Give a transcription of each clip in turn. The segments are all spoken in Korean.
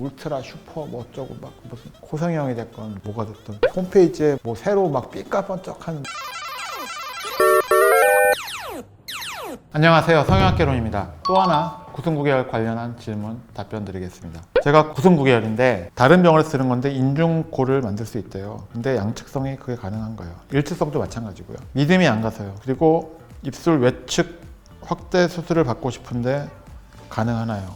울트라 슈퍼 뭐 어쩌고 막 무슨 고성형이 됐건 뭐가 됐든 홈페이지에 뭐 새로 막 삐까번쩍한. 안녕하세요, 성형학개론입니다. 또 하나 구승구개열 관련한 질문 답변 드리겠습니다. 제가 구승구개열인데 다른 병을 쓰는 건데 인중고를 만들 수 있대요. 근데 양측성이 그게 가능한가요? 일측성도 마찬가지고요. 믿음이 안 가서요. 그리고 입술 외측 확대 수술을 받고 싶은데 가능하나요?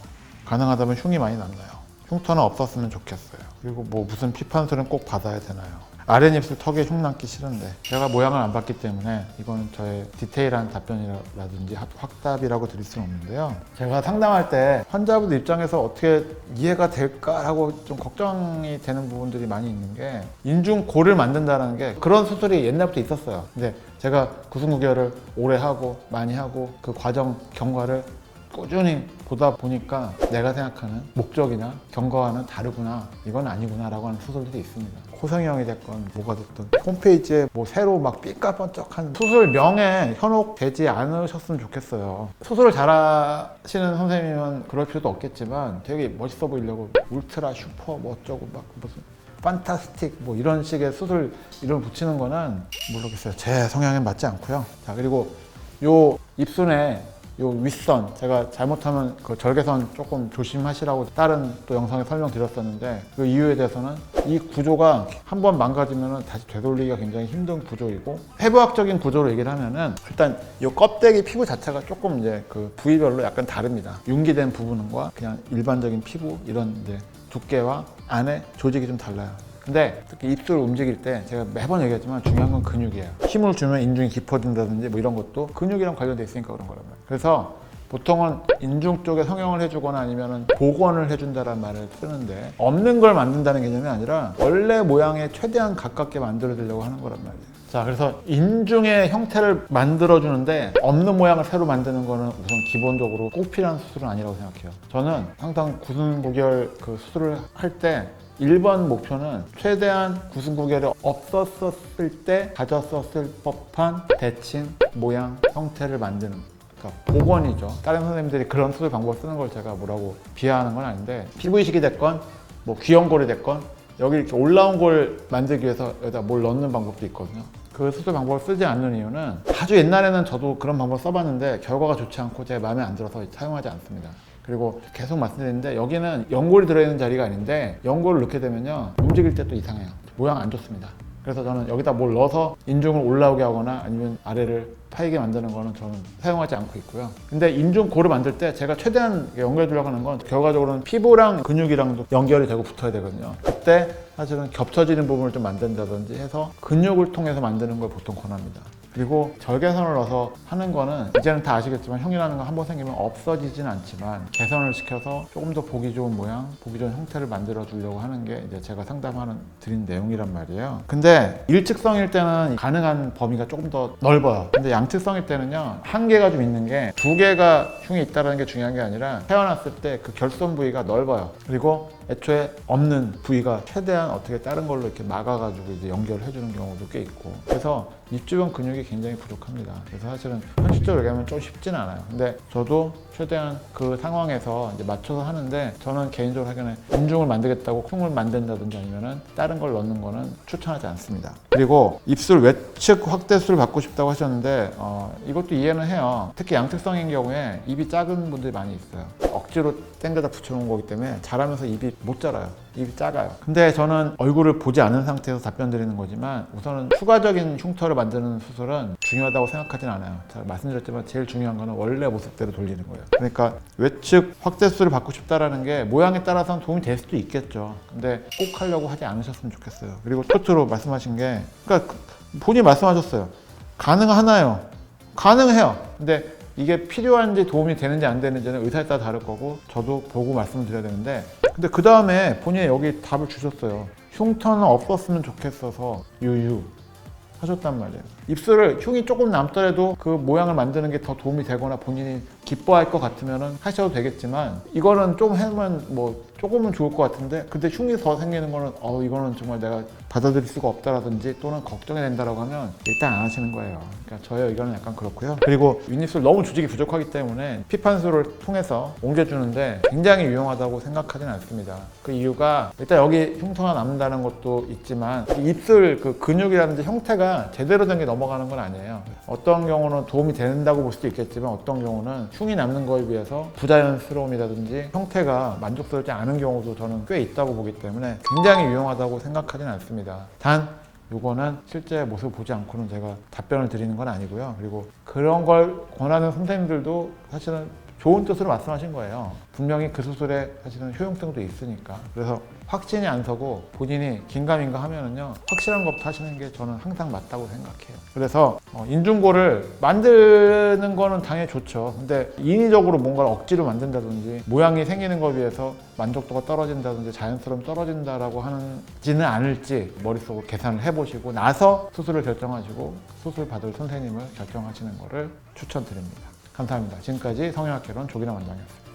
가능하다면 흉이 많이 났나요? 흉터는 없었으면 좋겠어요. 그리고 뭐 무슨 피판술은 꼭 받아야 되나요? 아랫입술 턱에 흉 남기 싫은데 제가 모양을 안 봤기 때문에 이건 저의 디테일한 답변이라든지 확답이라고 드릴 수는 없는데요. 제가 상담할 때 환자분들 입장에서 어떻게 이해가 될까 하고 좀 걱정이 되는 부분들이 많이 있는 게, 인중고를 만든다는 게 그런 수술이 옛날부터 있었어요. 근데 제가 구승구개열을 오래 하고 많이 하고 그 과정 경과를 꾸준히 보다 보니까 내가 생각하는 목적이나 경과와는 다르구나, 이건 아니구나 라고 하는 수술들이 있습니다. 코성형이 됐건 뭐가 됐든 홈페이지에 뭐 새로 막 삐까번쩍한 수술명에 현혹되지 않으셨으면 좋겠어요. 수술을 잘하시는 선생님은 그럴 필요도 없겠지만 되게 멋있어 보이려고 울트라 슈퍼 뭐 어쩌고 막 무슨 판타스틱 뭐 이런 식의 수술 이름 붙이는 거는 모르겠어요. 제 성향에 맞지 않고요. 자, 그리고 요 입술에 요 윗선, 제가 잘못하면 그 절개선 조금 조심하시라고 다른 또 영상에 설명드렸었는데, 그 이유에 대해서는 이 구조가 한번 망가지면 다시 되돌리기가 굉장히 힘든 구조이고, 해부학적인 구조로 얘기를 하면은 일단 이 껍데기 피부 자체가 조금 이제 그 부위별로 약간 다릅니다. 융기된 부분과 그냥 일반적인 피부 이런 이제 두께와 안에 조직이 좀 달라요. 근데 특히 입술을 움직일 때 제가 매번 얘기했지만 중요한 건 근육이에요. 힘을 주면 인중이 깊어진다든지 뭐 이런 것도 근육이랑 관련돼 있으니까 그런 거란 말이에요. 그래서 보통은 인중 쪽에 성형을 해주거나 아니면 복원을 해준다는 말을 쓰는데, 없는 걸 만든다는 개념이 아니라 원래 모양에 최대한 가깝게 만들어주려고 하는 거란 말이에요. 자, 그래서 인중의 형태를 만들어주는데 없는 모양을 새로 만드는 거는 우선 기본적으로 꼭 필요한 수술은 아니라고 생각해요. 저는 항상 구승구개열 그 수술을 할 때 1번 목표는 최대한 구승구개열이 없었을 때 가졌었을 법한 대칭, 모양, 형태를 만드는, 그러니까 복원이죠. 다른 선생님들이 그런 수술 방법을 쓰는 걸 제가 뭐라고 비하하는 건 아닌데, 피부 이식이 됐건 뭐 귀염골이 됐건 여기 이렇게 올라온 걸 만들기 위해서 여기다 뭘 넣는 방법도 있거든요. 그 수술 방법을 쓰지 않는 이유는, 아주 옛날에는 저도 그런 방법을 써봤는데 결과가 좋지 않고 제 마음에 안 들어서 사용하지 않습니다. 그리고 계속 말씀드리는데, 여기는 연골이 들어있는 자리가 아닌데 연골을 넣게 되면요 움직일 때 또 이상해요. 모양 안 좋습니다. 그래서 저는 여기다 뭘 넣어서 인중을 올라오게 하거나 아니면 아래를 파이게 만드는 거는 저는 사용하지 않고 있고요. 근데 인중고를 만들 때 제가 최대한 연결해 주려고 하는 건, 결과적으로는 피부랑 근육이랑도 연결이 되고 붙어야 되거든요. 그때 사실은 겹쳐지는 부분을 좀 만든다든지 해서 근육을 통해서 만드는 걸 보통 권합니다. 그리고 절개선을 넣어서 하는 거는 이제는 다 아시겠지만, 형이라는 건 한 번 생기면 없어지진 않지만 개선을 시켜서 조금 더 보기 좋은 모양, 보기 좋은 형태를 만들어 주려고 하는 게 이제 제가 상담하는 드린 내용이란 말이에요. 근데 일측성일 때는 가능한 범위가 조금 더 넓어요. 근데 양측성일 때는요 한계가 좀 있는 게, 두 개가 흉이 있다는 게 중요한 게 아니라 태어났을 때 그 결손 부위가 넓어요. 그리고 애초에 없는 부위가 최대한 어떻게 다른 걸로 이렇게 막아가지고 이제 연결을 해주는 경우도 꽤 있고, 그래서 입 주변 근육이 굉장히 부족합니다. 그래서 사실은 현실적으로 얘기하면 좀 쉽지는 않아요. 근데 저도 최대한 그 상황에서 이제 맞춰서 하는데, 저는 개인적으로 하기에는 인중을 만들겠다고 흉을 만든다든지 아니면은 다른 걸 넣는 거는 추천하지 않습니다. 그리고 입술 외측 확대술을 받고 싶다고 하셨는데 이것도 이해는 해요. 특히 양측성인 경우에 입이 작은 분들이 많이 있어요. 억지로 땡겨다 붙여놓은 거기 때문에 자라면서 입이 못 자라요. 입이 작아요. 근데 저는 얼굴을 보지 않은 상태에서 답변 드리는 거지만, 우선은 추가적인 흉터를 만드는 수술은 중요하다고 생각하진 않아요. 제가 말씀드렸지만 제일 중요한 거는 원래 모습대로 돌리는 거예요. 그러니까 외측 확대 수술을 받고 싶다라는 게 모양에 따라서는 도움이 될 수도 있겠죠. 근데 꼭 하려고 하지 않으셨으면 좋겠어요. 그리고 끝으로 말씀하신 게, 그러니까 본인이 말씀하셨어요. 가능하나요? 가능해요. 근데 이게 필요한지 도움이 되는지 안 되는지는 의사에 따라 다를 거고, 저도 보고 말씀을 드려야 되는데, 근데 그 다음에 본인이 여기 답을 주셨어요. 흉터는 없었으면 좋겠어서 유유 하셨단 말이에요. 입술을 흉이 조금 남더라도 그 모양을 만드는 게 더 도움이 되거나 본인이 기뻐할 것 같으면 하셔도 되겠지만, 이거는 좀 하면 뭐 조금은 좋을 것 같은데 근데 흉이 더 생기는 거는 이거는 정말 내가 받아들일 수가 없다라든지 또는 걱정이 된다라고 하면 일단 안 하시는 거예요. 그러니까 저의 의견은 약간 그렇고요. 그리고 윗입술 너무 조직이 부족하기 때문에 피판수를 통해서 옮겨주는데 굉장히 유용하다고 생각하지는 않습니다. 그 이유가 일단 여기 흉터가 남는다는 것도 있지만 입술 그 근육이라든지 형태가 제대로 된 게 넘어가는 건 아니에요. 어떤 경우는 도움이 된다고 볼 수도 있겠지만 어떤 경우는 흉이 남는 거에 비해서 부자연스러움이라든지 형태가 만족스럽지 않은 경우도 저는 꽤 있다고 보기 때문에 굉장히 유용하다고 생각하지는 않습니다. 단 요거는 실제 모습을 보지 않고는 제가 답변을 드리는 건 아니고요. 그리고 그런 걸 권하는 선생님들도 사실은 좋은 뜻으로 말씀하신 거예요. 분명히 그 수술에 사실은 효용성도 있으니까. 그래서 확신이 안 서고 본인이 긴가민가 하면은요, 확실한 것부터 하시는 게 저는 항상 맞다고 생각해요. 그래서 인중고를 만드는 거는 당연히 좋죠. 근데 인위적으로 뭔가를 억지로 만든다든지 모양이 생기는 거에 비해서 만족도가 떨어진다든지 자연스러움 떨어진다라고 하지는 않을지 머릿속으로 계산을 해보시고 나서 수술을 결정하시고 수술 받을 선생님을 결정하시는 거를 추천드립니다. 감사합니다. 지금까지 성형학개론 조기남 원장이었습니다.